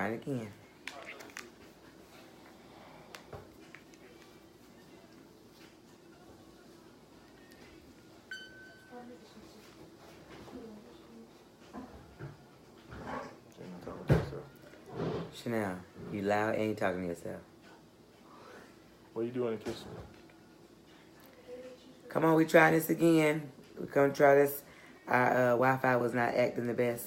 Trying again. Chanel, you loud and you talking to yourself. What are you doing in the kitchen? Come on, we try this again. We're gonna try this. Our Wi-Fi was not acting the best.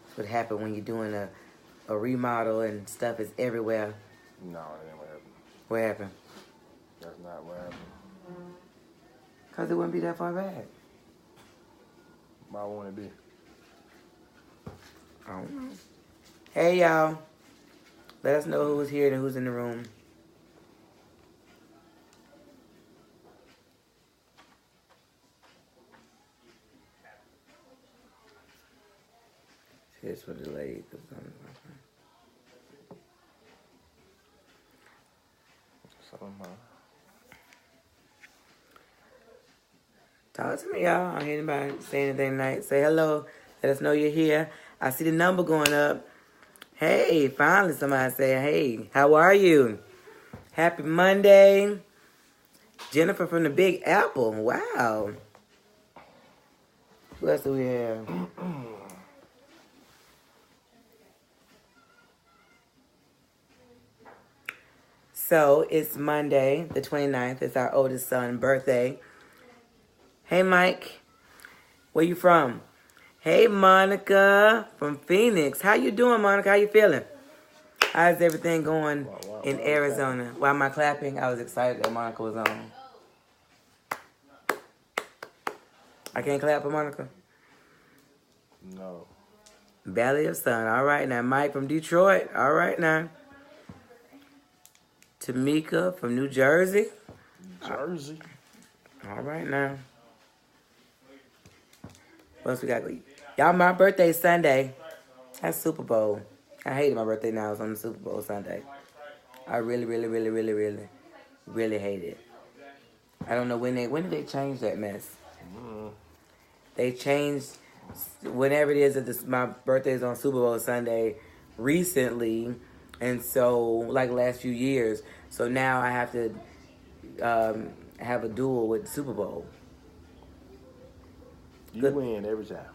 That's what happened when you're doing a remodel and stuff is everywhere. No, that ain't what happened. What happened? That's not what happened. Cause it wouldn't be that far back. Why won't it be? I don't know. Hey y'all. Let us know who's here and who's in the room. Here's for the lady. Talk to me, y'all. I don't hear anybody say anything tonight. Say hello. Let us know you're here. I see the number going up. Hey, finally somebody say, hey, how are you? Happy Monday. Jennifer from the Big Apple. Wow. Who else do we have? So, it's Monday, the 29th. It's our oldest son's birthday. Hey, Mike. Where you from? Hey, Monica from Phoenix. How you doing, Monica? How you feeling? How's everything going in Arizona? While am I clapping? I was excited that Monica was on. I can't clap for Monica? No. Valley of Sun. All right now. Mike from Detroit. All right now. Tamika from New Jersey. Jersey. All right now. What else we got? Y'all, my birthday Sunday. That's Super Bowl. I hated my birthday now. It's on the Super Bowl Sunday. I really hate it. I don't know when did they change that mess? They changed whenever it is that my birthday is on Super Bowl Sunday recently, and so like last few years. So now I have to have a duel with Super Bowl. You win every time.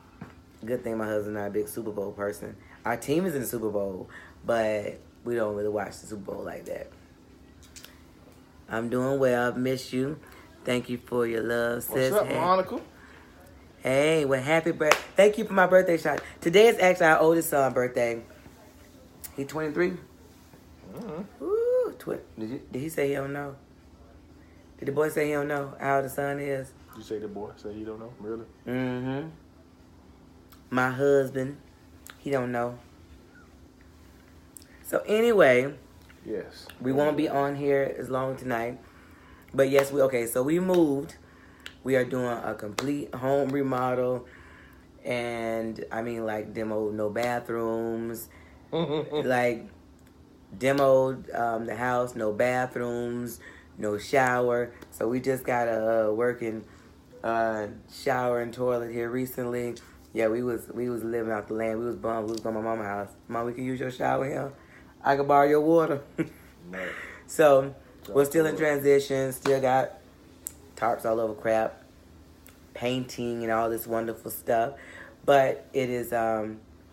Good thing my husband and I are a big Super Bowl person. Our team is in the Super Bowl, but we don't really watch the Super Bowl like that. I'm doing well. I've missed you. Thank you for your love, sis. What's up, Monica? Hey, well, happy birthday. Thank you for my birthday shot. Today is actually our oldest son's birthday. He 23? Mm-hmm. Ooh, did he say he don't know? Did the boy say he don't know how old the son is? You say the boy say he don't know? Really? Mm-hmm. My husband, he don't know. So anyway, yes, we won't be on here as long tonight. But yes, so we moved. We are doing a complete home remodel. And I mean like demoed no bathrooms. Like demoed the house, no bathrooms, no shower. So we just got a working shower and toilet here recently. Yeah, we was living out the land. We was bummed. We was going to my mama's house. Mom, we can use your shower here. I can borrow your water. Right. So we're still in transition. Still got tarps all over crap, painting and all this wonderful stuff. But it is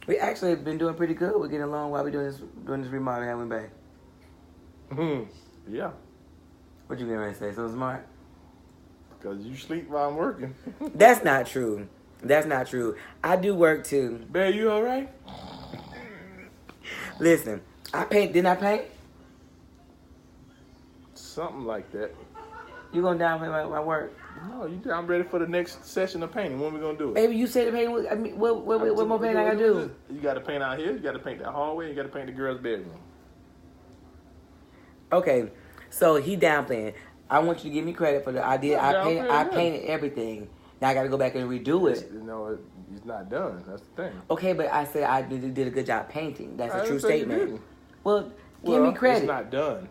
we actually have been doing pretty good. We're getting along while we're doing this remodel, haven't we, babe? Yeah. What you gonna say? So smart? Because you sleep while I'm working. That's not true. That's not true. I do work too. Babe, you all right? Listen, I paint. Didn't I paint? Something like that. You gonna downplay my work? No, I'm ready for the next session of painting. When we gonna do it? Baby, you said the paint. I mean, what more paint I gotta do? You gotta paint out here. You gotta paint that hallway. You gotta paint the girls' bedroom. Okay, so he downplaying. I want you to give me credit for the idea. I painted everything. Now I gotta go back and redo it. It's not done. That's the thing. Okay, but I said I did a good job painting. That's a true statement. Well, give me credit. It's not done.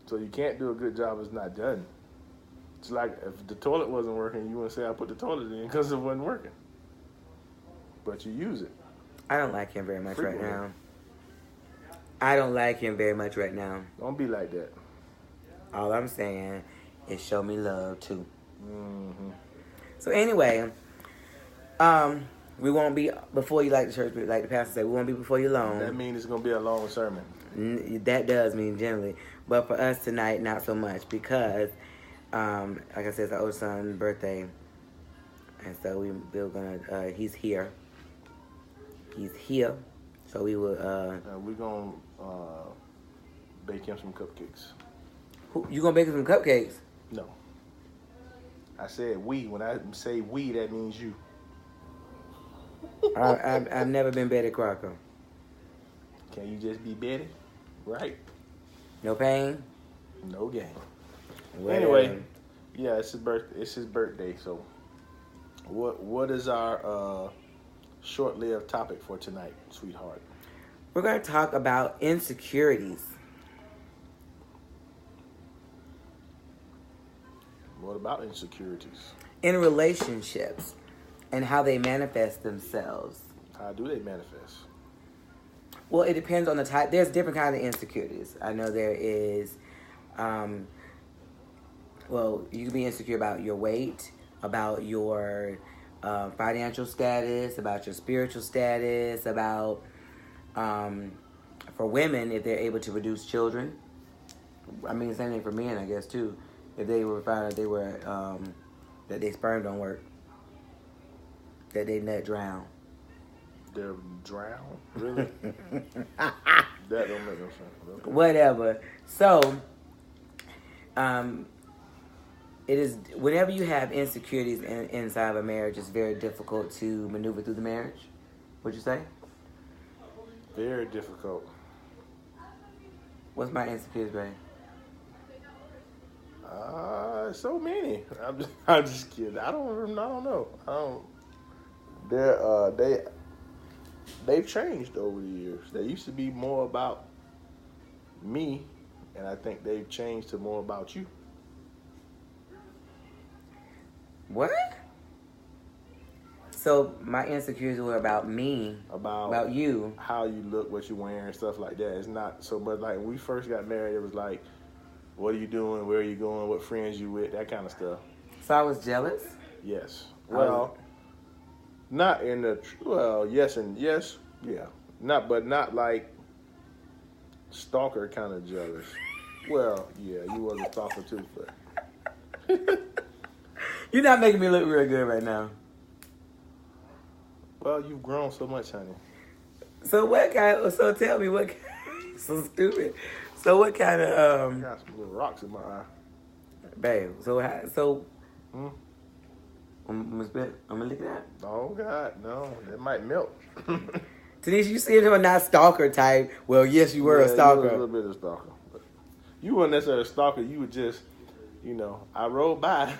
So you can't do a good job. It's not done. It's like if the toilet wasn't working, you wouldn't say I put the toilet in because it wasn't working. but you use it. I don't like him very much right Frequently. now. I don't like him very much right now. Don't be like that. All I'm saying is show me love too. Mm-hmm. So anyway, we won't be before you, like the church, like the pastor said, we won't be before you long. That means it's gonna be a long sermon. That does mean generally, but for us tonight, not so much because, like I said, it's our oldest son's birthday, and so we're gonna. He's here. He's here, so we will. We're gonna bake him some cupcakes. You gonna bake him some cupcakes? No. I said we. When I say we, that means you. I've never been Betty Crocker. Can you just be Betty? Right. No pain. No gain. Whatever. Anyway, yeah, it's his birthday. It's his birthday. So, what is our short-lived topic for tonight, sweetheart? We're gonna talk about insecurities. What about insecurities? In relationships and how they manifest themselves. How do they manifest? Well, it depends on the type. There's different kinds of insecurities. I know there is, well, you can be insecure about your weight, about your financial status, about your spiritual status, about, for women, if they're able to produce children. I mean, same thing for men, I guess, too. If they were found out they were, that their sperm don't work, that they nut drown. They're drown? Really? That don't make no sense. Okay. Whatever. So, it is, whenever you have insecurities inside of a marriage, it's very difficult to maneuver through the marriage. What'd you say? Very difficult. What's my insecurities, babe? So many. I'm just kidding. I don't know. They've changed over the years. They used to be more about me, and I think they've changed to more about you. What? So my insecurities were about me, about you, how you look, what you're wearing, stuff like that. It's not so much like when we first got married. It was like, what are you doing? Where are you going? What friends you with? That kind of stuff. So I was jealous? Yes. Well, not in the yes and yes, yeah. Not like stalker kind of jealous. Well, yeah, you was a stalker too, but You're not making me look real good right now. well, you've grown so much, honey. So what kind? So tell me what? So stupid. So what kind of I got some little rocks in my eye. babe? So Hmm? I'm gonna look at that. Oh God, no, it might melt. Tanisha, you seem to be not stalker type. Well, yes, you were a stalker. You were a little bit of a stalker. But you weren't necessarily a stalker. You were just, I rode by.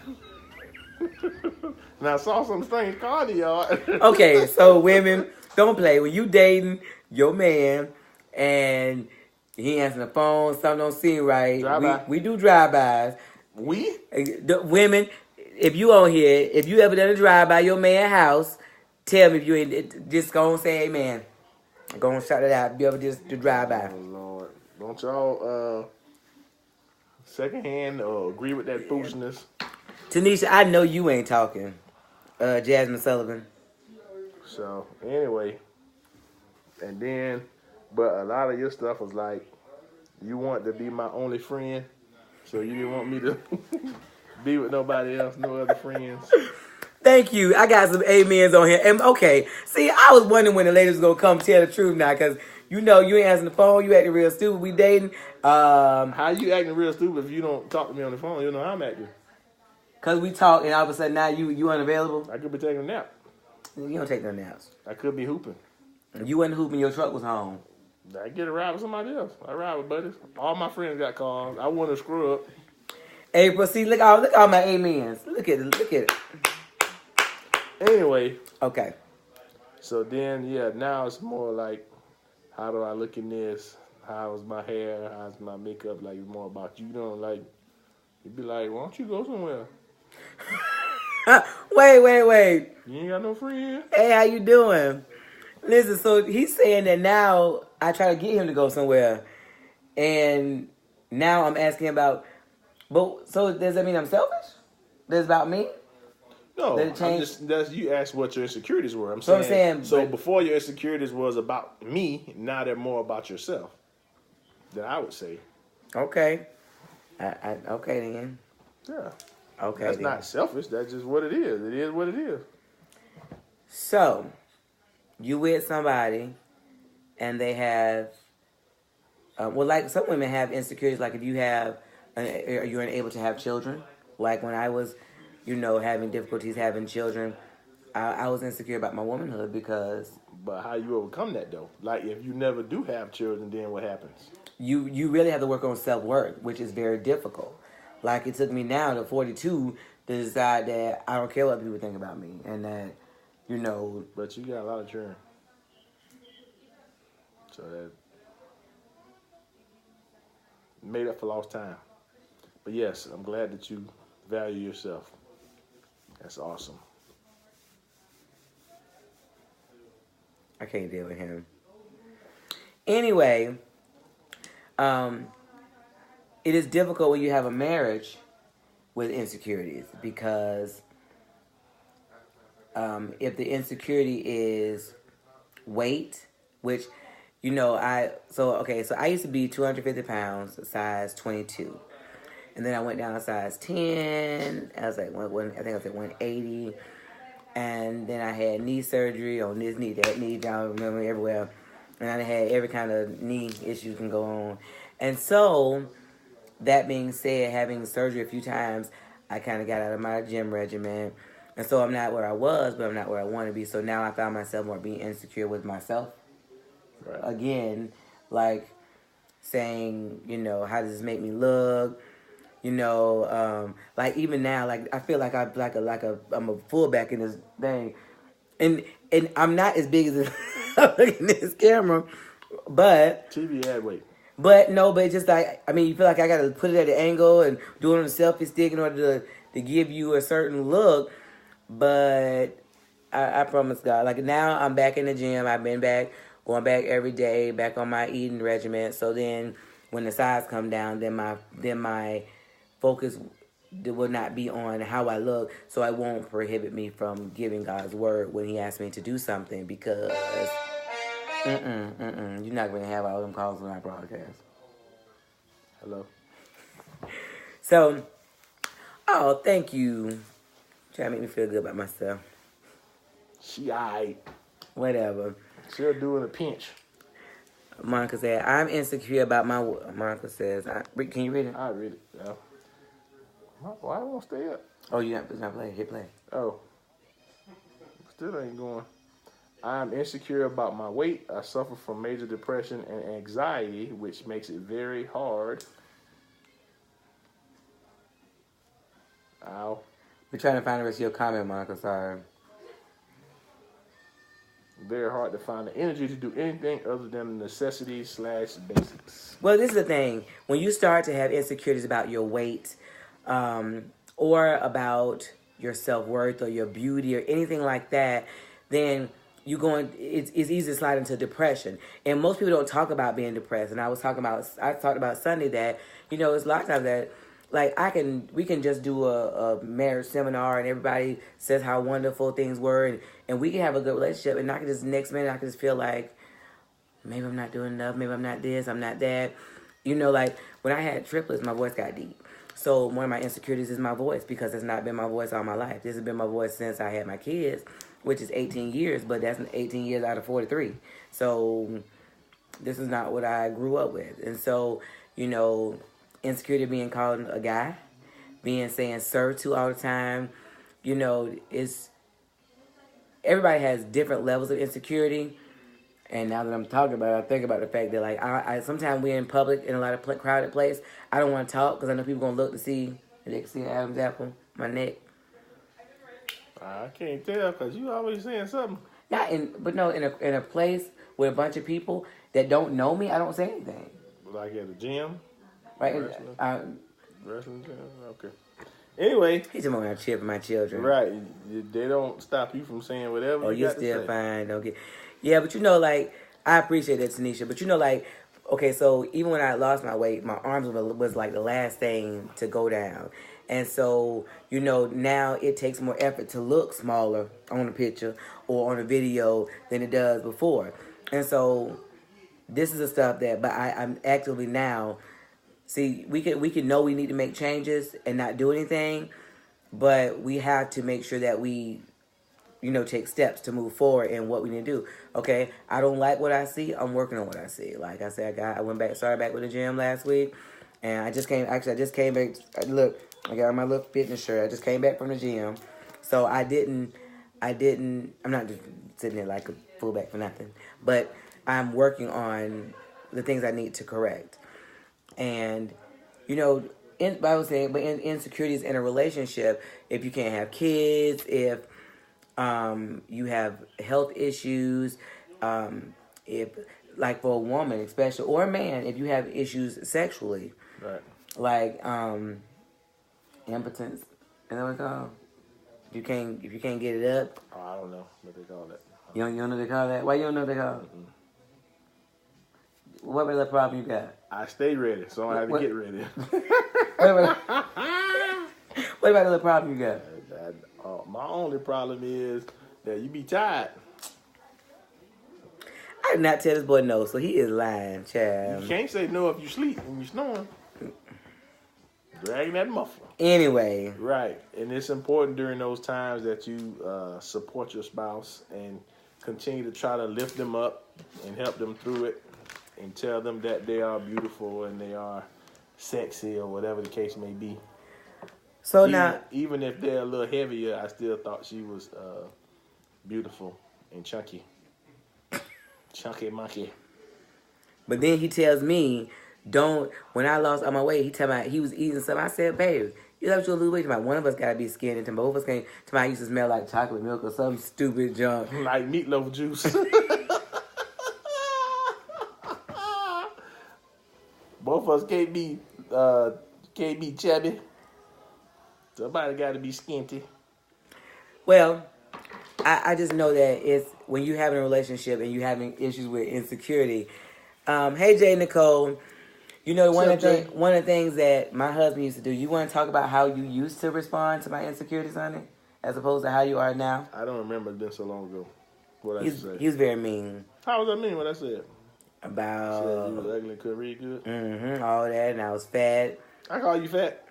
And I saw some strange car in the yard. Okay, so women, don't play. When you dating your man and he answering the phone, something don't seem right. Drive-by. We do drive-bys. The women, if you on here, if you ever done a drive-by your man's house, tell me if you ain't, just go and say amen. Go and shout it out if you ever just do drive-by. Oh, Lord. Don't y'all secondhand or agree with that foolishness? Tanisha, I know you ain't talking. Jasmine Sullivan. So, anyway. And then, but a lot of your stuff was like, you want to be my only friend, so you didn't want me to be with nobody else, no other friends. Thank you. I got some amens on here. And okay, see, I was wondering when the ladies was gonna come tell the truth now, because you ain't answering the phone. You acting real stupid. We dating. How you acting real stupid if you don't talk to me on the phone? You know how I'm acting. Cause we talk, and all of a sudden now you unavailable. I could be taking a nap. You don't take no naps. I could be hooping. You wasn't hooping. Your truck was home. I get a ride with somebody else. I ride with buddies. All my friends got cars. I want to screw up. April, see, look all my amens. Look at it. Anyway. Okay. So then, yeah, now it's more like, how do I look in this? How's my hair? How's my makeup? Like, it's more about you. Like, you'd be like, why don't you go somewhere? Wait. You ain't got no friend. Hey, how you doing? Listen, so he's saying that now I try to get him to go somewhere, and now I'm asking about. But so does that mean I'm selfish? That's about me? No, Did it change? that's you asked what your insecurities were. I'm So saying, so but, before your insecurities was about me, now they're more about yourself. Then I would say. Okay. Okay then. Yeah. Okay. That's then. not selfish. That's just what it is. It is what it is. So, you with somebody, and they have, well, like some women have insecurities. Like if you have, you're unable to have children. Like when I was, having difficulties having children, I was insecure about my womanhood because. But how you overcome that though? Like if you never do have children, then what happens? You really have to work on self-worth, which is very difficult. Like it took me now to 42 to decide that I don't care what people think about me, and that, But you got a lot of children. So that made up for lost time. But yes, I'm glad that you value yourself. That's awesome. I can't deal with him. Anyway, it is difficult when you have a marriage with insecurities because if the insecurity is weight, which, I used to be 250 pounds, size 22. And then I went down to size 10. I was like, I think I was at 180. And then I had knee surgery on this knee, that knee, down, remember, everywhere. And I had every kind of knee issue can go on. And so, that being said, having surgery a few times, I kind of got out of my gym regimen. And so I'm not where I was, but I'm not where I want to be. So now I found myself more being insecure with myself. Right. Again, like saying, how does this make me look? Like even now, like I feel like I'm a fullback in this thing, and I'm not as big as I look in this camera, but TV ad weight. But no, but it's just like you feel like I gotta put it at an angle and do it on a selfie stick in order to give you a certain look. But I promise God, like now I'm back in the gym. I've been going back every day, back on my eating regimen. So then when the size come down, then my focus will not be on how I look, so it won't prohibit me from giving God's word when He asks me to do something, because you're not going to have all them calls on our broadcast. Hello. So, thank you. Trying to make me feel good about myself. She aight. Whatever. She'll do in a pinch. Monica said, I'm insecure about my... Monica says... can you read it? I read it, yeah. Why won't stay up? Oh, it's not playing. Hit play. Oh. Still ain't going. I'm insecure about my weight. I suffer from major depression and anxiety, which makes it very hard. Ow. We're trying to find the rest of your comment, Monica. Sorry. Very hard to find the energy to do anything other than necessities/basics. Well, this is the thing. When you start to have insecurities about your weight, or about your self-worth or your beauty or anything like that, then it's easy to slide into depression. And most people don't talk about being depressed. And I talked about Sunday that, it's a lot of times that, like, we can just do a marriage seminar and everybody says how wonderful things were, and we can have a good relationship, and I can just, next minute, I can just feel like, maybe I'm not doing enough, maybe I'm not this, I'm not that. Like, when I had triplets, my voice got deep. So one of my insecurities is my voice, because it's not been my voice all my life. This has been my voice since I had my kids, which is 18 years, but that's 18 years out of 43. So this is not what I grew up with. And so, insecurity of being called a guy, saying sir to all the time, everybody has different levels of insecurity. And now that I'm talking about it, I think about the fact that, like, I sometimes we're in public in a lot of crowded place. I don't want to talk because I know people going to look to see, and they can see Adam's apple, my neck. I can't tell because you always saying something. In a place with a bunch of people that don't know me, I don't say anything. Like at the gym? Right? Wrestling gym? Okay. Anyway. He's just want to cheer for my children. Right. They don't stop you from saying whatever Oh, you you're got to still say. fine. Don't get. Yeah, but you know, like, I appreciate that, Tanisha. But you know, like, okay, so even when I lost my weight, my arms was like the last thing to go down. And so, you know, now it takes more effort to look smaller on a picture or on a video than it does before. And so this is the stuff that, but I'm actively now, see, we can know we need to make changes and not do anything, but we have to make sure that we, you know, take steps to move forward in what we need to do. Okay, I don't like what I see. I'm working on what I see. Like I said, I started back with the gym last week, and I just came back. Look, I got my little fitness shirt. I just came back from the gym, so I'm not just sitting there like a fullback for nothing, but I'm working on the things I need to correct. And, you know, Bible saying, but insecurities in a relationship, if you can't have kids, if you have health issues, if, like for a woman especially, or a man, if you have issues sexually, right, like impotence, you know what it's called? If you can't get it up. Oh, I don't know what they call that. You don't know what they call that? Why you don't know what they call it? What other problem you got? I stay ready, so I have to get ready. What about the other problem you got? My only problem is that you be tired. I did not tell this boy no, so he is lying, child. You can't say no if you sleep and you snoring. Dragging that muffler. Anyway. Right. And it's important during those times that you support your spouse and continue to try to lift them up and help them through it and tell them that they are beautiful and they are sexy or whatever the case may be. So even if they're a little heavier, I still thought she was beautiful and chunky. Chunky monkey. But then he tells me, when I lost all my weight, he was eating something. I said, babe, you love you lose weight. One of us got to be skinny. And both of us can't. I used to smell like chocolate milk or some stupid junk. Like meatloaf juice. Both of us can't be chubby. Somebody got to be skinty. Well, I just know that it's when you're having a relationship and you're having issues with insecurity. Hey, Jay Nicole. You know, one of the things that my husband used to do, you want to talk about how you used to respond to my insecurities, honey, as opposed to how you are now? I don't remember. It's been so long ago. What I said. He was very mean. How was I mean what I said? About... said you was ugly and couldn't read good? Mm-hmm, all that, and I was fat. I call you fat.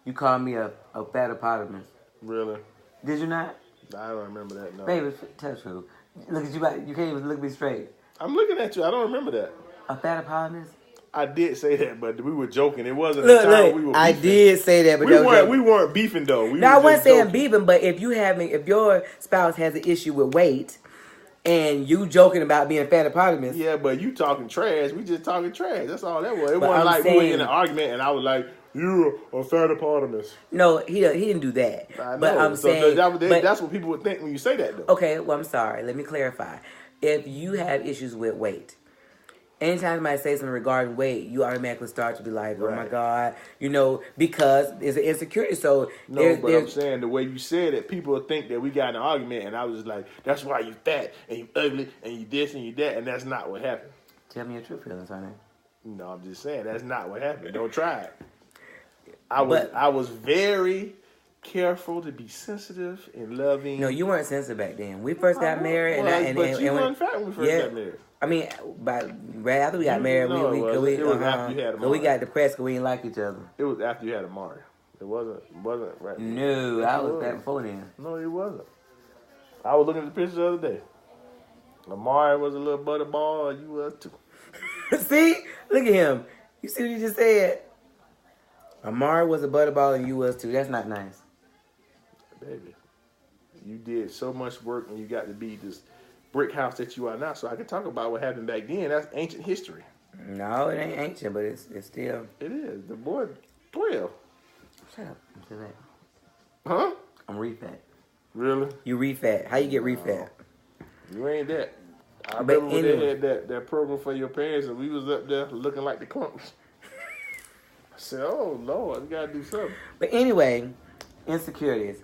You called me a fat hippopotamus. Really? Did you not? I don't remember that, no. Baby, tell the truth. Look at you, you can't even look me straight. I'm looking at you. I don't remember that. A fat hippopotamus? I did say that, but we were joking. It wasn't the time we were beefing. I did say that, but we weren't beefing though. I wasn't saying beefing, but if your spouse has an issue with weight and you joking about being a fat hippopotamus. Yeah, but you talking trash. We just talking trash. That's all that was. It wasn't like we were in an argument and I was like, you're a fat hippopotamus. No, he didn't do that. I know. But I'm saying that's what people would think when you say that though. Okay, well I'm sorry. Let me clarify. If you have issues with weight, anytime somebody says something regarding weight, you automatically start to be like, oh my God, you know, because there's an insecurity. So I'm saying the way you said it, people would think that we got in an argument, and I was just like, that's why you fat and you ugly and you this and you that, and that's not what happened. Tell me your true feelings, honey. No, I'm just saying that's not what happened. Don't try it. I was very careful to be sensitive and loving. No, you weren't sensitive back then. We first got married, but you weren't fat when we first got married. I mean, right after we got married, it was after you had Amari. We got depressed because we didn't like each other. It was after you had Amari. It wasn't right. No, I was back before then. No, it wasn't. I was looking at the pictures the other day. Amari was a little butterball, and you was too. See? Look at him. You see what you just said? Amari was a butterball and you was too. That's not nice. Baby, you did so much work and you got to be this brick house that you are now. So I can talk about what happened back then. That's ancient history. No, it ain't ancient, but it's still. It is. The boy, 12. Shut up. I'm still fat. Huh? I'm refat. Really? You refat. How you get refat? You ain't that. I remember when they had that program for your parents and we was up there looking like the clumps. I said, oh, Lord, we got to do something. But anyway, insecurities.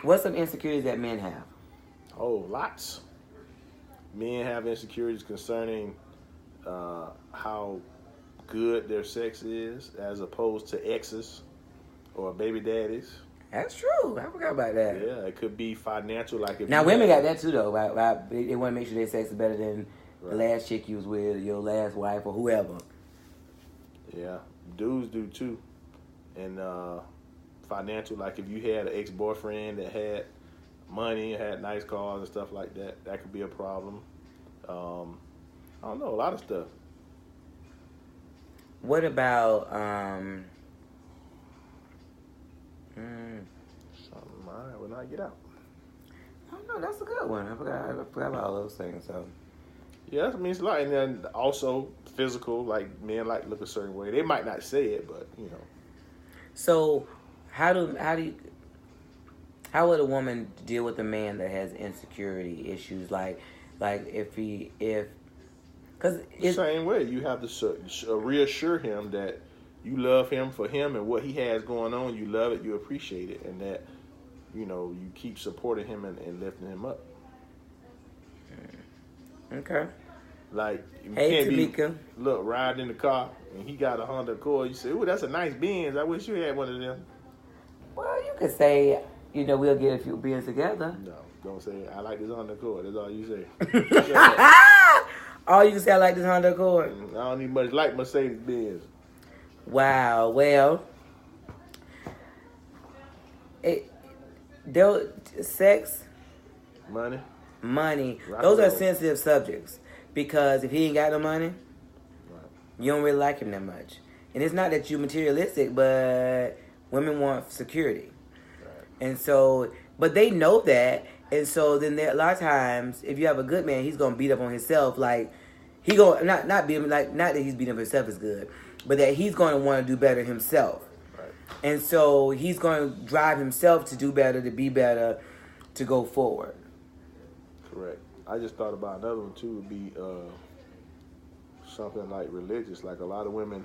What's some insecurities that men have? Oh, lots. Men have insecurities concerning how good their sex is as opposed to exes or baby daddies. That's true. I forgot about that. Yeah, it could be financial. Like if now, women got that too, though. They want to make sure their sex is better than the last chick you was with, your last wife, or whoever. Yeah, dudes do too. And financial, like if you had an ex-boyfriend that had money, had nice cars and stuff like that, that could be a problem. I don't know, a lot of stuff. What about Something I will not get out. I don't know, that's a good one. I forgot about all those things. So yeah, that means a lot. And then also physical, like men like look a certain way. They might not say it, but you know. So how would a woman deal with a man that has insecurity issues? Like because the same way, you have to reassure him that you love him for him and what he has going on. You love it, you appreciate it, and that you know you keep supporting him and lifting him up. Okay. Like you hey, can't Tamika. look riding in the car and he got a Honda Accord. You say, "Ooh, that's a nice Benz. I wish you had one of them." Well, you could say, we'll get a few beers together. No, don't say I like this Honda Accord. That's all you say. All you can say, I like this Honda Accord. I don't even much like Mercedes Benz. Wow. Well, sex, Money, those are sensitive subjects because if he ain't got no money, you don't really like him that much. And it's not that you materialistic, but women want security. Right. And so, but they know that. And so then a lot of times, if you have a good man, he's going to beat up on himself. Like, he going not beat him, like, not that he's beating up himself is good, but that he's going to want to do better himself. Right. And so he's going to drive himself to do better, to be better, to go forward. Correct. I just thought about another one too. Would be something like religious. Like a lot of women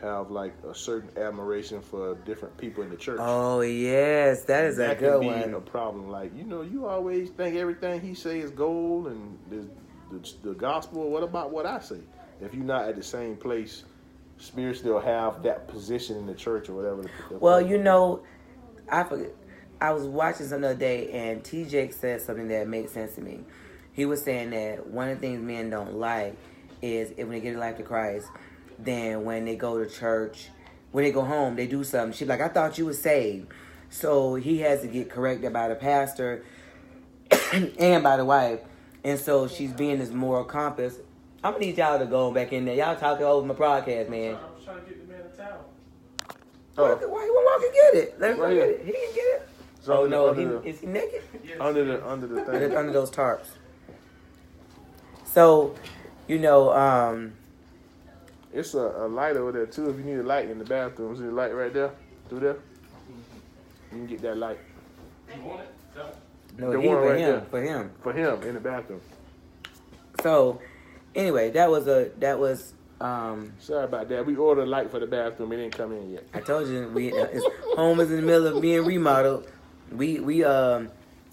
have like a certain admiration for different people in the church. Oh yes, that is a good one. That could be a problem. Like you always think everything he say is gold and the gospel. What about what I say? If you're not at the same place spiritually or have that position in the church or whatever. Well, I forget. I was watching some other day, and TJ said something that made sense to me. He was saying that one of the things men don't like is if when they get their life to Christ, then when they go to church, when they go home, they do something. She's like, I thought you were saved. So he has to get corrected by the pastor and by the wife. And so she's being this moral compass. I'm going to need y'all to go back in there. Y'all talking over my podcast, man. I was trying to get the man a towel. Oh. Why you won't walk and get it? Let him go Right get here. it. He didn't get it. So oh, no. Is under he naked? Yes. Under the thing. Under those tarps. So, It's a light over there too. If you need a light in the bathroom, see the light right there, through there. You can get that light. You want it? no, The he one for right him. there. For him. For him in the bathroom. So, anyway, that was Sorry about that. We ordered a light for the bathroom. It didn't come in yet. I told you it's home is in the middle of being remodeled. We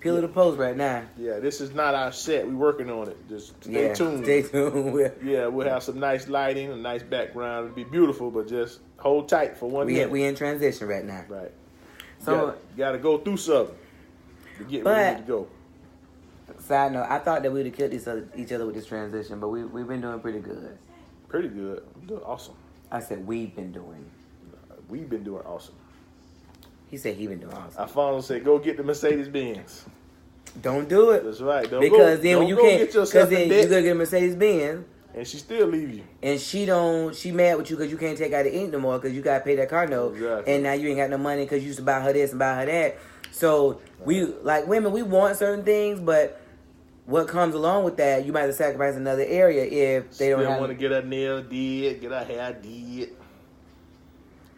peel of the post right now. Yeah, this is not our set. We're working on it. Just stay tuned. Stay tuned. Yeah, we'll have some nice lighting, a nice background. It'll be beautiful, but just hold tight for 1 minute. We in transition right now. Right. So you gotta go through something to get where you need to go. Side note, I thought that we'd have killed each other with this transition, but we've been doing pretty good. Pretty good. I'm doing awesome. I said we've been doing. We've been doing awesome. He said he been doing awesome. Alfonso said, "Go get the Mercedes Benz." Don't do it. That's right. Because then when you can't, because then in you debt, gonna get a Mercedes Benz, and she still leave you. and she mad with you because you can't take out the ink no more because you gotta pay that car note, Exactly. and now you ain't got no money because you used to buy her this and buy her that. So we like women, we want certain things, but what comes along with that, you might have to sacrifice another area if they don't want to get her nail did, get her hair did.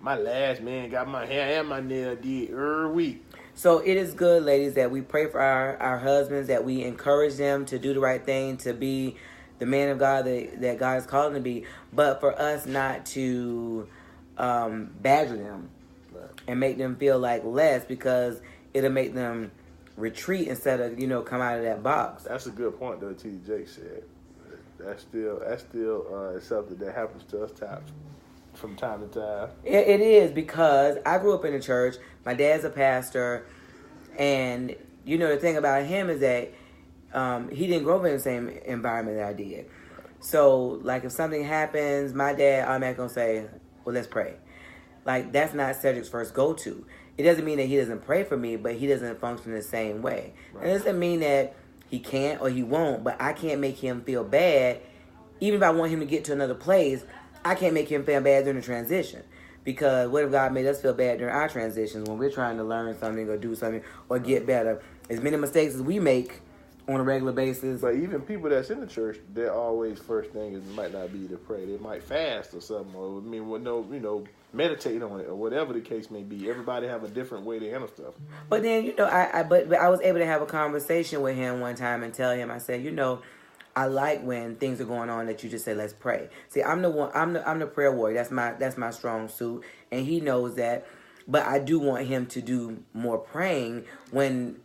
My last man got my hair and my nail did every week. So it is good, ladies, that we pray for our husbands, that we encourage them to do the right thing, to be the man of God that God is calling to be, but for us not to badger them Right. and make them feel like less, because it'll make them retreat instead of, come out of that box. That's a good point, though. T. Jake said that's still something that happens to us from time to time. It is, because I grew up in the church. My dad's a pastor, and the thing about him is that he didn't grow up in the same environment that I did. So, like, if something happens, my dad automatically gonna say, "Well, let's pray." Like, that's not Cedric's first go-to. It doesn't mean that he doesn't pray for me, but he doesn't function the same way. Right. It doesn't mean that he can't or he won't, but I can't make him feel bad. Even if I want him to get to another place, I can't make him feel bad during the transition. Because what if God made us feel bad during our transitions when we're trying to learn something or do something or get better? As many mistakes as we make on a regular basis. But even people that's in the church, their always first thing is might not be to pray. They might fast or something, or meditate on it, or whatever the case may be. Everybody have a different way to handle stuff. But then I was able to have a conversation with him one time and tell him, I said, I like when things are going on that you just say, let's pray. See, I'm the prayer warrior. That's my strong suit, and he knows that. But I do want him to do more praying when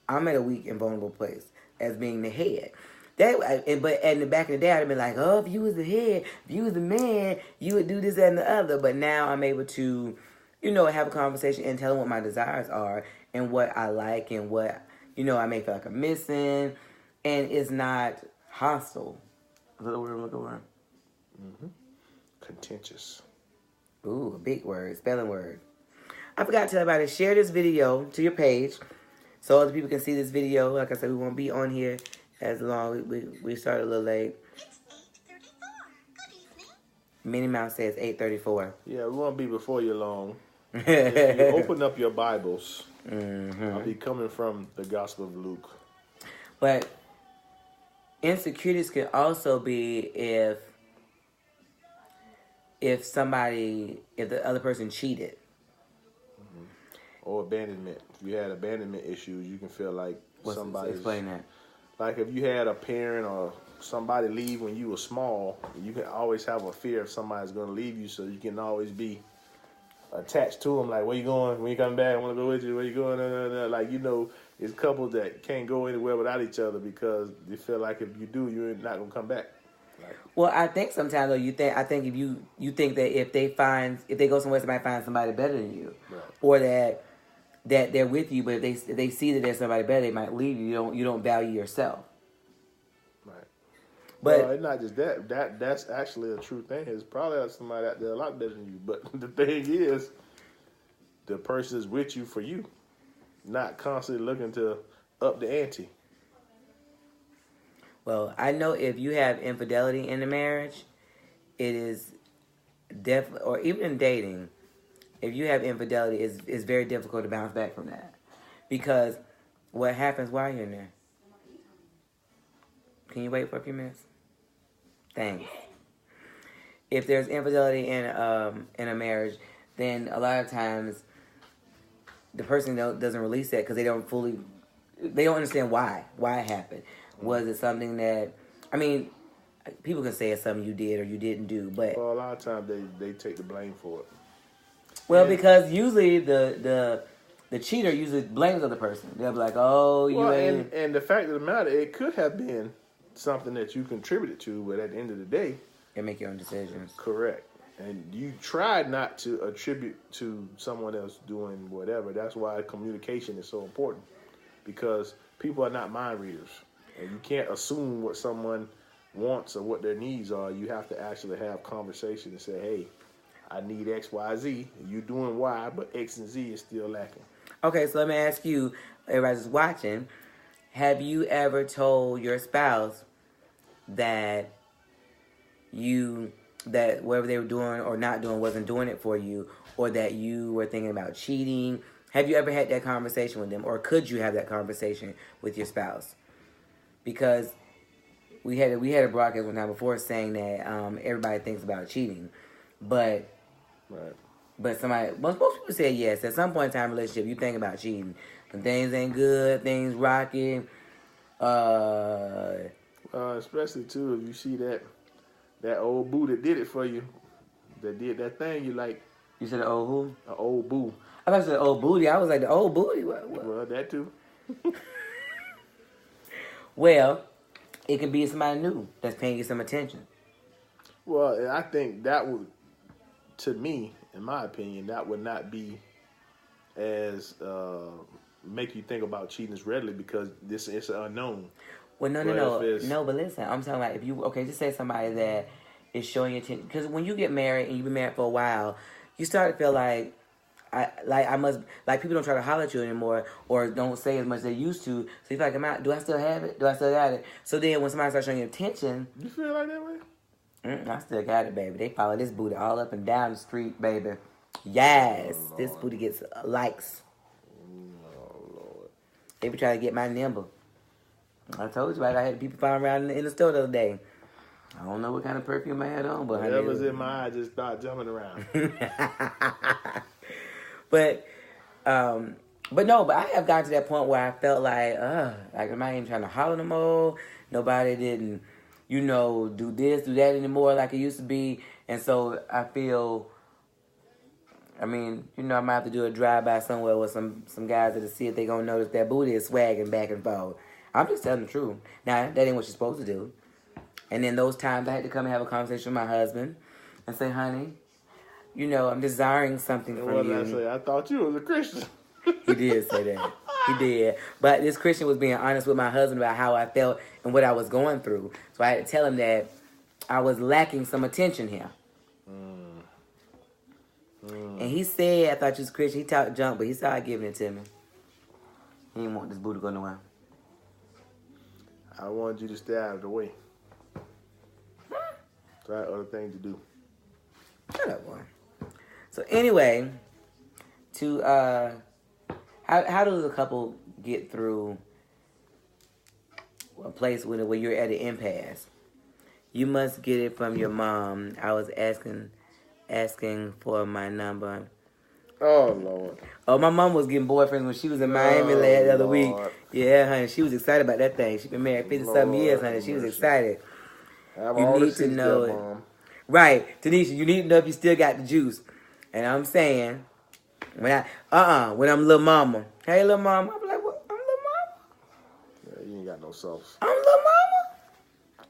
I'm at a weak and vulnerable place as being the head. But in the back of the day, I'd have been like, oh, if you was the head, if you was the man, you would do this, that, and the other. But now I'm able to, have a conversation and tell him what my desires are and what I like and what, I may feel like I'm missing. And it's not hostile. Is that the word I'm looking for? Mm-hmm. Contentious. Ooh, a big word, spelling word. I forgot to tell everybody, share this video to your page so other people can see this video. Like I said, we won't be on here as long. We started a little late. It's 8:34. Good evening. Minnie Mouse says 8:34. Yeah, we won't be before you long. If you open up your Bibles, I'll be coming from the Gospel of Luke. But insecurities can also be if the other person cheated. Or abandonment. If you had abandonment issues, you can feel like somebody's... Explain that. Like if you had a parent or somebody leave when you were small, you can always have a fear if somebody's going to leave you, so you can always be attached to them. Like, where you going? When you coming back? I want to go with you. Where you going? Like, it's couples that can't go anywhere without each other because they feel like if you do, you're not going to come back. Like, well, I think sometimes though if you think that if they go somewhere, somebody finds somebody better than you, right. or that they're with you, but if they see that there's somebody better, they might leave you. You don't value yourself. Right. But well, it's not just that. That's actually a true thing. It's probably somebody out there a lot better than you. But the thing is, the person is with you for you, not constantly looking to up the ante. Well, I know if you have infidelity in the marriage, it is definitely, or even in dating, if you have infidelity, it's very difficult to bounce back from that. Because what happens while you're in there? Can you wait for a few minutes? Thanks. If there's infidelity in a marriage, then a lot of times the person doesn't release that because they don't understand why it happened. Was it something that, people can say it's something you did or you didn't do, but... Well, a lot of times they take the blame for it. Well, because usually the cheater usually blames the other person. They'll be like, oh, you ain't... And the fact of the matter, it could have been something that you contributed to, but at the end of the day... You make your own decisions. Correct. And you tried not to attribute to someone else doing whatever. That's why communication is so important. Because people are not mind readers. And you can't assume what someone wants or what their needs are. You have to actually have conversation and say, hey, I need X, Y, Z. You're doing Y, but X and Z is still lacking. Okay, so let me ask you, everybody's watching, have you ever told your spouse that whatever they were doing or not doing wasn't doing it for you, or that you were thinking about cheating? Have you ever had that conversation with them, or could you have that conversation with your spouse? Because we had a broadcast one time before saying that everybody thinks about cheating, but right. But most people say yes. At some point in time in a relationship, you think about cheating. When things ain't good, things rocking. Especially too if you see that old boo that did it for you, that did that thing you like. You said the old who? An old boo. I thought you said the old booty. I was like, the old booty? What? Well, that too. Well, it could be somebody new that's paying you some attention. Well, I think that would, to me, in my opinion, that would not be as make you think about cheating as readily because this is unknown. Well, no. But listen, I'm talking about if you just say somebody that is showing you attention. Because when you get married and you've been married for a while, you start to feel like people don't try to holler at you anymore or don't say as much as they used to. So you feel like, do I still have it? Do I still got it? So then when somebody starts showing you attention, you feel like that way? I still got it, baby. They follow this booty all up and down the street, baby. Yes, this booty gets likes. Oh Lord! They be trying to get my number. I told you, right? I had people following around in the store the other day. I don't know what kind of perfume I had on, but whatever's in my eye just start jumping around. But I have gotten to that point where I felt like I'm not even trying to holler no more. Nobody didn't, do this, do that anymore like it used to be. And so I feel, I might have to do a drive-by somewhere with some guys to see if they gonna notice that booty is swagging back and forth. I'm just telling the truth. Now, that ain't what you're supposed to do. And then those times I had to come and have a conversation with my husband and say, honey, I'm desiring something from you. What did I say? I thought you was a Christian. He did say that. He did. But this Christian was being honest with my husband about how I felt and what I was going through. So I had to tell him that I was lacking some attention here. And he said, I thought you was Christian. He talked junk, but he started giving it to me. He didn't want this booty to go nowhere. I wanted you to stay out of the way. So I had other things to do. Shut up, boy. So anyway, how does a couple get through a place where you're at an impasse? You must get it from your mom. I was asking for my number. Oh Lord. Oh, my mom was getting boyfriends when she was in Miami the other week. Yeah, honey, she was excited about that thing. She been married 50-something years, honey. She was excited. You need to know it. Mom. Right, Tanisha, you need to know if you still got the juice. And I'm saying, when I'm little mama. Hey, little mama. I'm like, what? I'm little mama? Yeah, you ain't got no sauce. I'm little mama?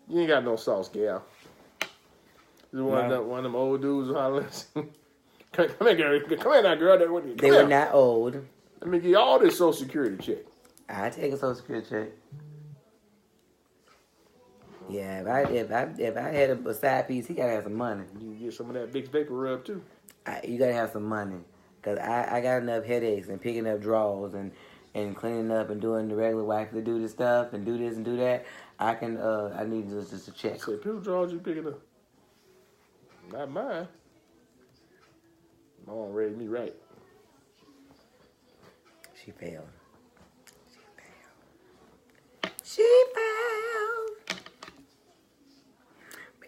You ain't got no sauce, gal. This is one of them old dudes hollering. Come here, girl. Come here now, girl. They were not old. Let me give you all this Social Security check. I take a Social Security check. Yeah, if I had a side piece, he gotta have some money. You can get some of that big paper rub too. You gotta have some money, cause I got enough headaches and picking up drawers and cleaning up and doing the regular wife to do this stuff and do this and do that. I need just a check. Say, people drawers you picking up? Not mine. Mom raised me right. She failed. She failed.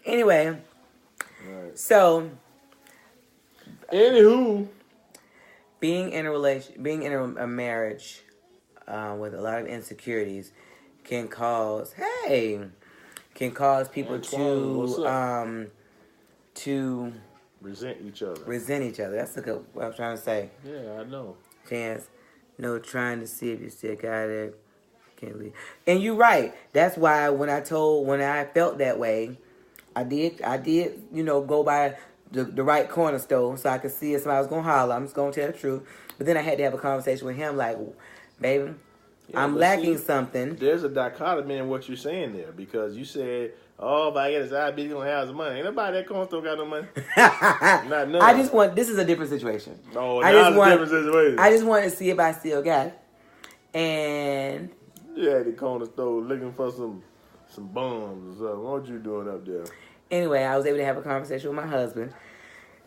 Anyway, right. So anywho, being in a marriage with a lot of insecurities can cause people Antoine, to resent each other. That's what I'm trying to say. Yeah, I know. Chance, trying to see if you still got it. Can't leave. And you're right. That's why when I felt that way, I did, go by the right corner store so I could see if somebody was gonna holler. I'm just gonna tell the truth. But then I had to have a conversation with him, like, baby, I'm lacking something. There's a dichotomy in what you're saying there because you said, "Oh, if I get his IB, he's gonna have some money." Ain't nobody at corner store got no money. Not none. This is a different situation. Oh, now it's a different situation. I just wanted to see if I still got it. And you at the corner store looking for some bums or something. What you doing up there? Anyway, I was able to have a conversation with my husband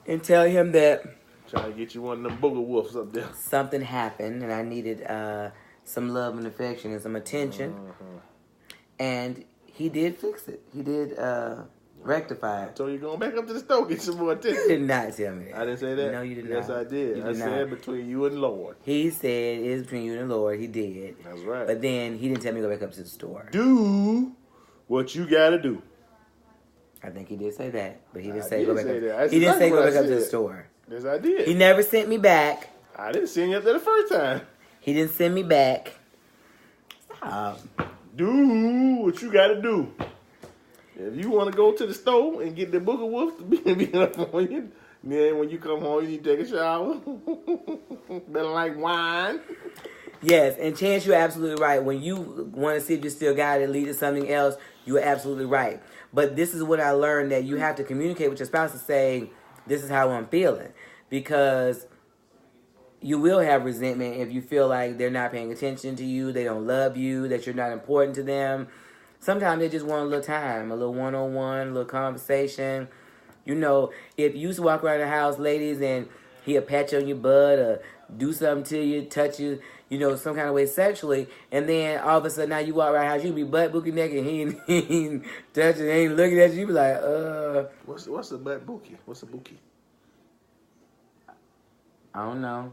and tell him that trying to get you one of them booger wolves up there. Something happened and I needed some love and affection and some attention. And he did fix it. He did rectify it. So you're going back up to the store get some more attention. You did not tell me that. I didn't say that? No, you did not. Yes, I did. I said between you and the Lord. He said it is between you and the Lord. He did. That's right. But then he didn't tell me to go back up to the store. Do what you got to do. I think he did say that, but he didn't I say did go back say up. that. That's He didn't say exactly go what I back up to the said. store. Yes, I did. He never sent me back. I didn't send you up there the first time. He didn't send me back. Stop. Do what you got to do. If you want to go to the store and get the Booger Wolf to be up for you, then when you come home, you need to take a shower. Better like wine. Yes, and Chance, you're absolutely right. When you want to see if you still got it, lead to something else, you're absolutely right. But this is what I learned, that you have to communicate with your spouse to say, this is how I'm feeling. Because you will have resentment if you feel like they're not paying attention to you, they don't love you, that you're not important to them. Sometimes they just want a little time, a little one-on-one, a little conversation. You know, if you used to walk around the house, ladies, and he'll pat you on your butt or do something to you, touch you, you know, some kind of way sexually, and then all of a sudden now you walk around the house, you be butt bookie naked, and he ain't touching, he ain't looking at you, you be like, What's the butt bookie? What's a bookie? I don't know.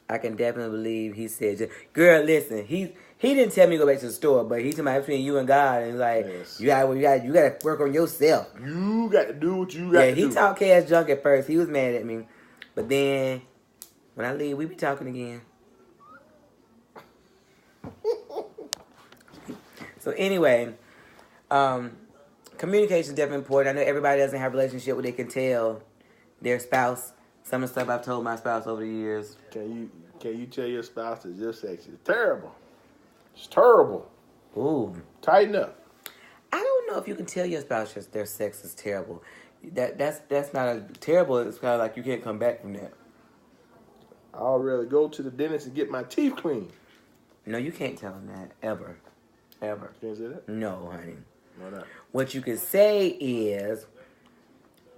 I can definitely believe he said, girl, listen, he didn't tell me to go back to the store, but he's talking about between you and God, and like, Yes. you gotta work on yourself. You got to do what you got to do. Yeah, he talked cash junk at first. He was mad at me, but then when I leave, we be talking again. So anyway, communication is definitely important. I know everybody doesn't have a relationship where they can tell their spouse some of the stuff I've told my spouse over the years. Can you tell your spouse that your sex is terrible? It's terrible. Ooh. Tighten up. I don't know if you can tell your spouse just their sex is terrible. That's not a terrible. It's kind of like you can't come back from that. I'll really go to the dentist and get my teeth cleaned. No, you can't tell them that ever. Can you say that? No, honey. Why not? What you can say is,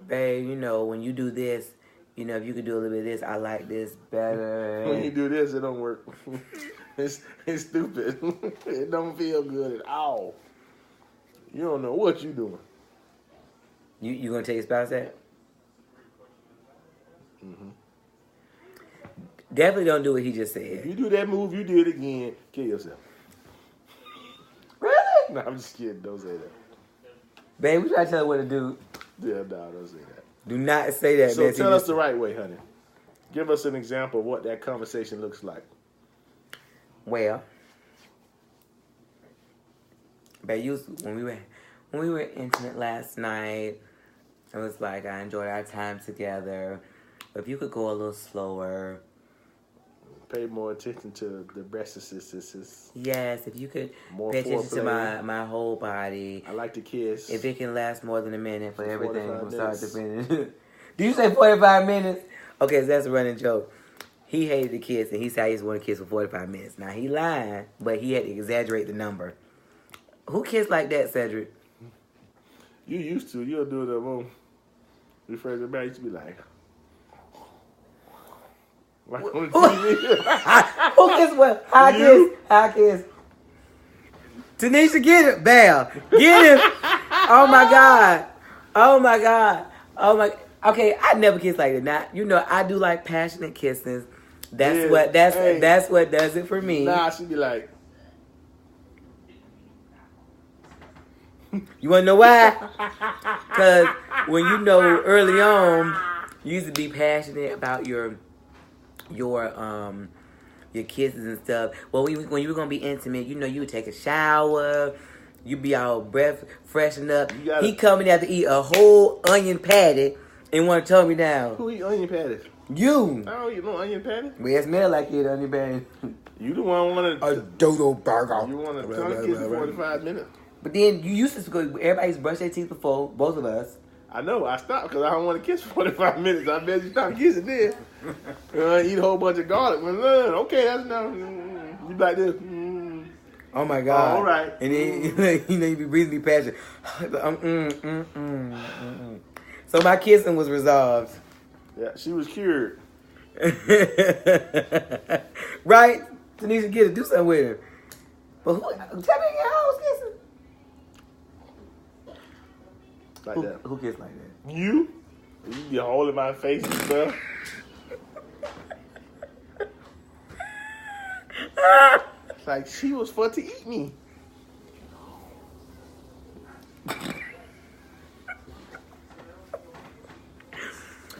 babe, you know, when you do this, you know, if you could do a little bit of this, I like this better. When you do this, it don't work. It's stupid. It don't feel good at all. You don't know what you doing. You gonna tell your spouse that? Mm-hmm. Definitely don't do what he just If said. you do that move, you did it again, kill yourself. Really? No, I'm just kidding. Don't say that. Babe, we try to tell her what to do. Yeah, no, don't say that. Do not say that, So man. tell us the right way, honey. Give us an example of what that conversation looks like. Well, babe, when we were intimate last night, it was like I enjoyed our time together. But if you could go a little slower. Pay more attention to the breasts. Yes, if you could More pay attention to foreplay. my whole body. I like to kiss. If it can last more than a minute for everything 45 from start to minutes. finish. Do you say 45 minutes? Okay, so that's a running joke. He hated to kiss, and he said he just wanted to kiss for 45 minutes. Now, he lied, but he had to exaggerate the number. Who kissed like that, Cedric? You used to. You'll do it at home. Refer to back, you used to be like on the TV. Who kissed what? High You. kiss. High kiss. Tanisha, get it. Bam. Get him. Oh, my God. Oh, my God. Oh, my. Okay, I never kiss like that. Now, you know, I do like passionate kissing. That's Yeah, that's what does it for me. Nah, she'd be like, You want to know why? Because when you know early on, you used to be passionate about your kisses and stuff. Well, when you were gonna be intimate, you know, you would take a shower, you be all breath freshen up. He coming out to eat a whole onion patty and want to tone me down. who eat onion patties? You. I don't eat no onion patty. Well, it smell like you eat onion patty. You the one wanted A dodo burger. You want to tongue kiss for 45 minutes. But then you used to go. Everybody used to brush their teeth before, both of us. I know. I stopped because I don't want to kiss for 45 minutes. I bet you stop kissing then. Eat a whole bunch of garlic. Well, okay, that's enough. You like this. Oh my God! All right. And then you know you be breathing, be passionate. So my kissing was resolved. Yeah, she was cured. Right? Tanisha, get it. Do something with her. But who? Tell me again how I was kissing. Like that. Who kissed like that? You be holding my face and stuff. It's like she was for to eat me.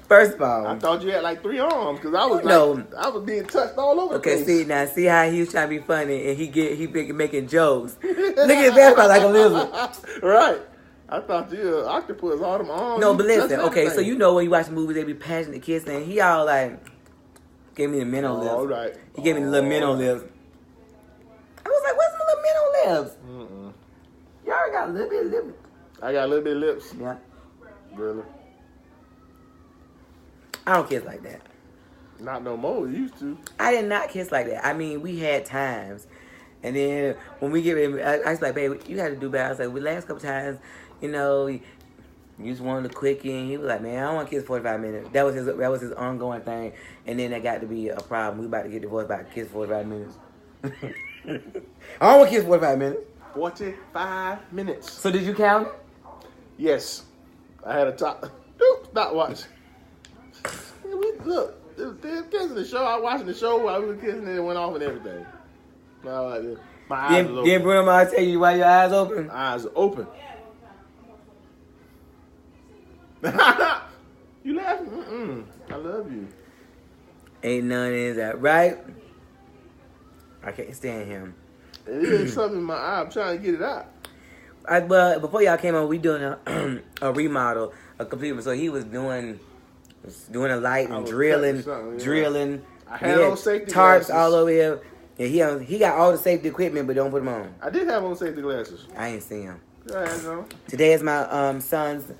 First of all, I thought you had like 3 arms because I was No. I was being touched all over the okay, place. see how he was trying to be funny and he making jokes. Look at his basketball like a lizard. Right. I thought you were an octopus, all them arms. No, you but listen, touching okay, so everything. you know when you watch movies, they be passionate kissing. He all like gave me the minnow lips. All right. He gave me the little minnow lips. I was like, what's the little minnow lips? Mm-mm. You already got a little bit of lips. I got a little bit of lips. Yeah. Really? I don't kiss like that. Not no more. We used to. I did not kiss like that. I mean, we had times. And then when we get ready, I was like, babe, you got to do better. I was like, the last couple times, you know, you just wanted a quickie. And he was like, man, I don't want to kiss 45 minutes. That was his ongoing thing. And then that got to be a problem. We about to get divorced about to kiss 45 minutes. I don't want to kiss 45 minutes. 45 minutes. So did you count? Yes. I had a stopwatch. Look, they're kissing the show. I was watching the show while we were kissing and it went off and everything. My eyes was open. Then Bruno Mars tell you why your eyes open? Eyes open. You laughing? Mm-mm. I love you. Ain't none is that right? I can't stand him. It is something in my eye. I'm trying to get it out. Well, before y'all came on, we doing a remodel, a complete. So he was doing a light and drilling. I had on safety tarps glasses. all over here. And he got all the safety equipment, but don't put them on. I did have on safety glasses. I ain't see him. I had on. Today is my son's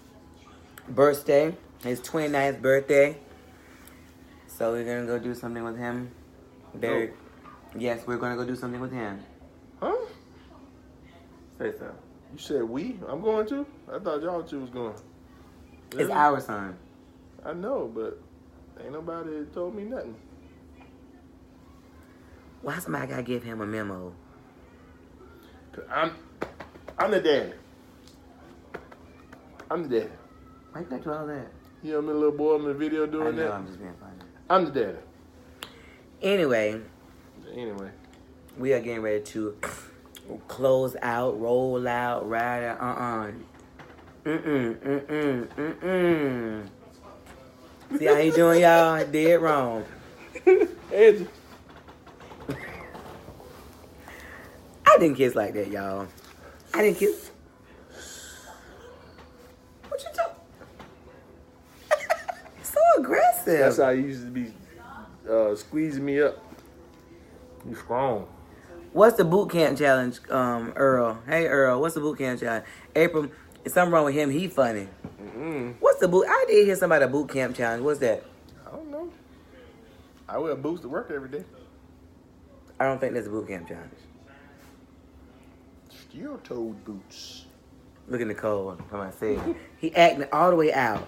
birthday, his 29th birthday. So we're gonna go do something with him. Yes, we're gonna go do something with him. Huh? Say so. You said we? I'm going to? I thought y'all two was going. It's Really? our son. I know, but ain't nobody told me nothing. Why somebody gotta give him a memo? 'Cause I'm the daddy. I'm the daddy. Why you got to all that? You know me, little boy in the video I doing know, that? I'm just being funny. I'm the daddy. Anyway, Anyway. we are getting ready to close out, roll out, ride out. See how he doing, y'all? Dead wrong. Angie. I didn't kiss like that, y'all. I didn't kiss. What you talking? So aggressive. That's how you used to be squeezing me up. You strong. What's the boot camp challenge, Earl? Hey, Earl, what's the boot camp challenge? April, is something wrong with him? He funny. Mm-mm. What's the boot? I did hear somebody a boot camp challenge. What's that? I don't know. I wear boots to work every day. I don't think that's a boot camp challenge. Steel-toed boots. Look at Nicole. What I said. He acting all the way out.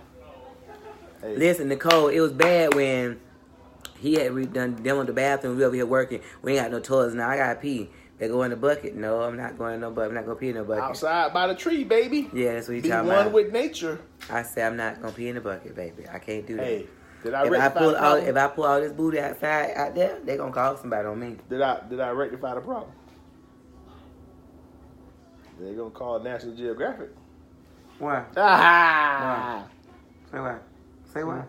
Hey. Listen, Nicole, it was bad when he had demoed the bathroom. We over here working. We ain't got no toilets now. I gotta pee. They go in the bucket. No, I'm not going in no bucket. I'm not gonna pee in no bucket. Outside by the tree, baby. Yeah, that's what he Be talking one about. with nature. I said I'm not gonna pee in the bucket, baby. I can't do that. Hey, did I If rectify the problem? if I pull all this booty out there, they gonna call somebody on me. Did I rectify the problem? They're gonna call National Geographic. Why? Ah! Say why? Say why?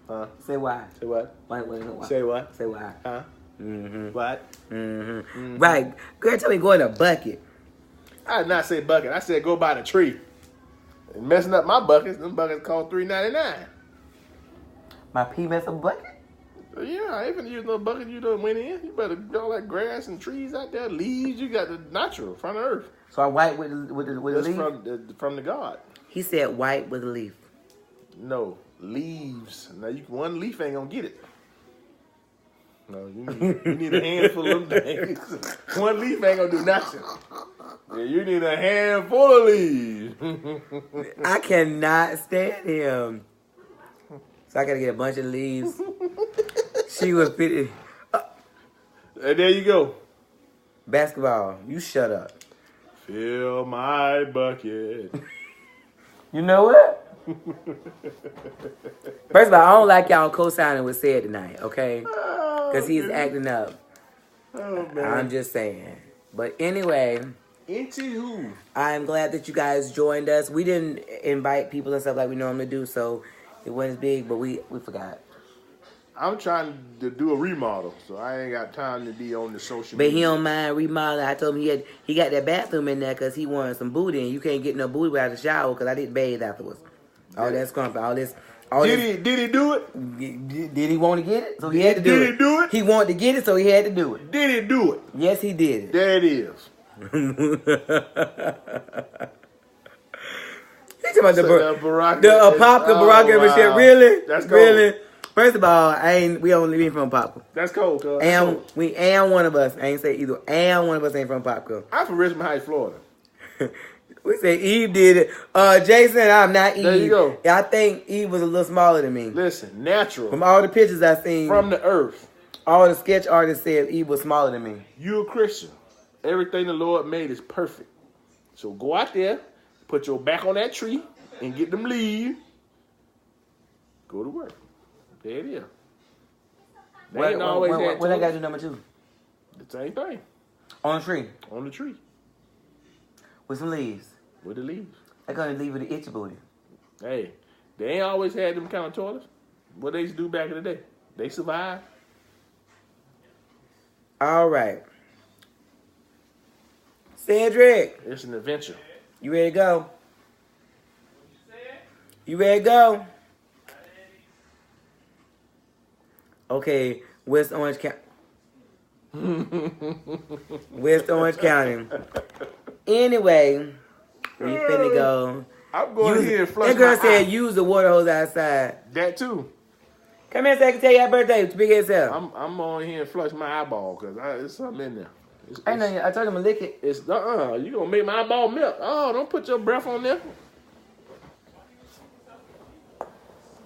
Huh? Say why? Say what? Why? Say what? Say why? Huh? Mm-hmm. What? Mm-hmm. Right. Girl, tell me go in a bucket. I did not say bucket. I said go by the tree. And messing up my buckets. Them buckets cost $3.99. My pee mess a bucket? So yeah, I ain't finna use no bucket you done went in. You better get all that grass and trees out there, leaves. You got the natural from the earth. So I white with the That's leaf? from the God. He said white with a leaf. No, leaves. Now one leaf ain't gonna get it. No, you need a handful of them things. One leaf ain't gonna do nothing. Yeah, you need a handful of leaves. I cannot stand him. So I gotta get a bunch of leaves. She was fitting. And there you go. Basketball, you shut up. Fill my bucket. You know what? First of all, I don't like y'all co-signing with Ced tonight, okay? Because he's acting up. Oh, man. I'm just saying. But anyway, Anywho. I'm glad that you guys joined us. We didn't invite people and stuff like we normally do, so It wasn't as big, but we forgot. I'm trying to do a remodel, so I ain't got time to be on the social But media. he don't mind remodeling. I told him he got that bathroom in there because he wanted some booty, and you can't get no booty without a shower because I didn't bathe afterwards. All that scrumpy, all this. Did he do it? Did he want to get it? So he had to do it. Did he do it? He wanted to get it, so he had to do it. Did he do it? Yes, he did it. There it is. He talking about the Apopka Baraka shit. Really? That's cold. Really? First of all, we only from Popka. That's cold, cuz. And one of us, I ain't say either, and one of us ain't from Popka. I'm from Richmond Heights, Florida. We say Eve did it. Jason, I'm not Eve. There you go. I think Eve was a little smaller than me. Listen, natural. From all the pictures I seen. From the earth. All the sketch artists said Eve was smaller than me. You a Christian. Everything the Lord made is perfect. So go out there, put your back on that tree, and get them leaves. Go to work. There it is. They ain't always had what I got to do number 2? the same thing. On the tree. On the tree. With some leaves. With the leaves. I gotta leave with the itchy booty. Hey, they ain't always had them kind of toilets. What they used to do back in the day. They survived. All right. Cedric, It's an adventure. you ready to go? You ready to go? Okay, West Orange County. West Orange County. Anyway, we finna go. I'm going here and flush That girl my said eye. use the water hose outside. That too. Come here so I can tell you happy birthday. It's big as hell. I'm on here and flush my eyeball because there's something in there. I told him to lick it. It's you gonna make my eyeball melt. Oh, don't put your breath on there.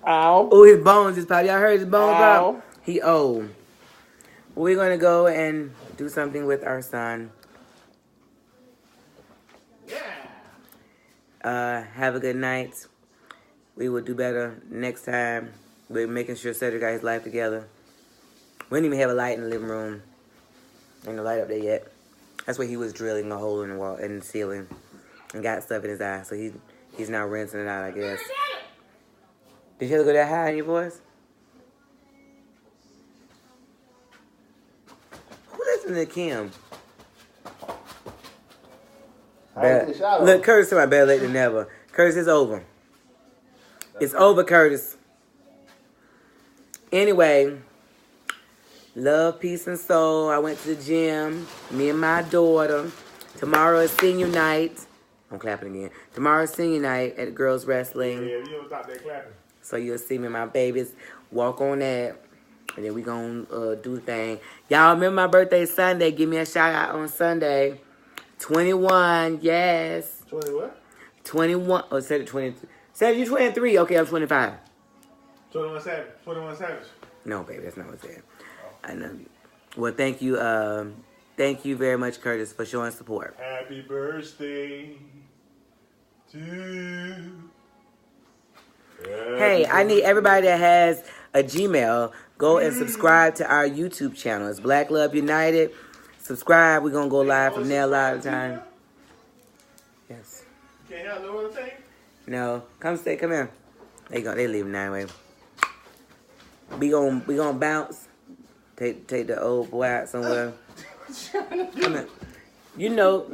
Ow. Oh, his bones is popping. Y'all heard his bones Ow. pop? He old. We're gonna go and do something with our son. Have a good night. We will do better next time. We're making sure Cedric got his life together. We didn't even have a light in the living room. Ain't no light up there yet. That's where he was drilling a hole in the wall in the ceiling and got stuff in his eye. So he's now rinsing it out, I guess. Did you have to go that high in your voice? Who listened to Kim? Look, Curtis said, better late than never. Curtis, it's over. It's over, Curtis. Anyway, love, peace, and soul. I went to the gym. Me and my daughter. Tomorrow is senior night. I'm clapping again. Tomorrow is senior night at Girls Wrestling. Yeah, you don't stop that clapping. So you'll see me and my babies walk on that. And then we gonna do the thing. Y'all remember my birthday Sunday. Give me a shout out on Sunday. 21, yes. 20 what? 21. Oh, said it 23. Said you 23. Okay, I'm 25. 21 Savage. 21 Savage. No, baby, that's not what's there. I know you. Well, thank you. Thank you very much, Curtis, for showing support. Happy birthday to you. Hey, I need everybody that has a Gmail, go and subscribe to our YouTube channel. It's Black Love United. Subscribe. We're going to go live from there a lot of the time. Yes. You can't have no other thing? No. Come here. They leave now anyway. We gonna bounce. Take the old boy out somewhere. Come here. You know,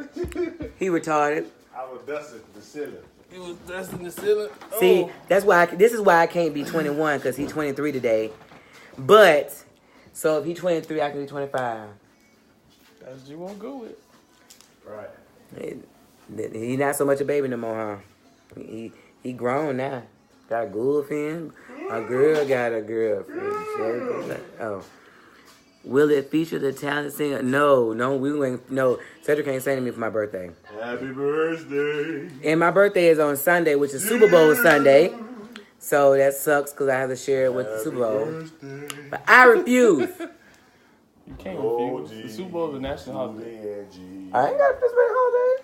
he retarded. I was dusting the ceiling. He was dusting the ceiling. See, that's why. This is why I can't be 21 because he's 23 today. But so if he's 23, I can be 25. That's what you won't go with. Right. He not so much a baby no more, huh? He grown now. Got a girlfriend. A girl got a girlfriend. Oh. Will it feature the talented singer? No, we ain't. No, Cedric ain't singing me for my birthday. Happy birthday. And my birthday is on Sunday, which is Super Bowl Sunday. So that sucks because I have to share it with the Super Bowl. Birthday. But I refuse. You can't refuse. The Super Bowl is a national holiday. I ain't got to participate in holiday.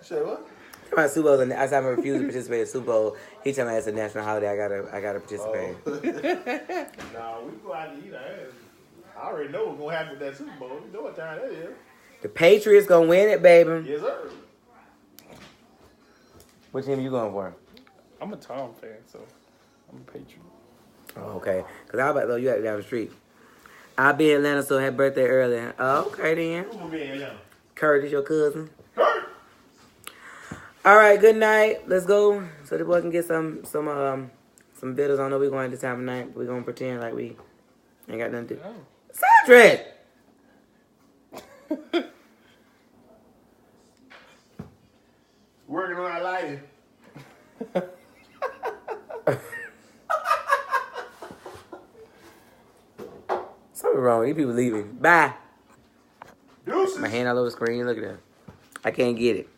Say what? My Super Bowl, I said I refuse to participate in Super Bowl. He told me it's a national holiday. I gotta participate. Nah, we go out to eat. I already know what's gonna happen with that Super Bowl. You know what time that is. The Patriots gonna win it, baby. Yes, sir. What team you going for? I'm a Tom fan, so I'm a Patriot. Oh, okay. Because I was about to throw you out down the street. I'll be in Atlanta, so happy birthday early. Oh, okay then. Who gonna be in Atlanta? Kurt is your cousin. Kurt! All right, good night. Let's go so the boy can get some bitters. I know we're going this time of night. We're going to pretend like we ain't got nothing to do. Oh. Cedric! Working on our lighting. Something wrong. These people leaving. Bye. Deuces. My hand all over the screen. Look at that. I can't get it.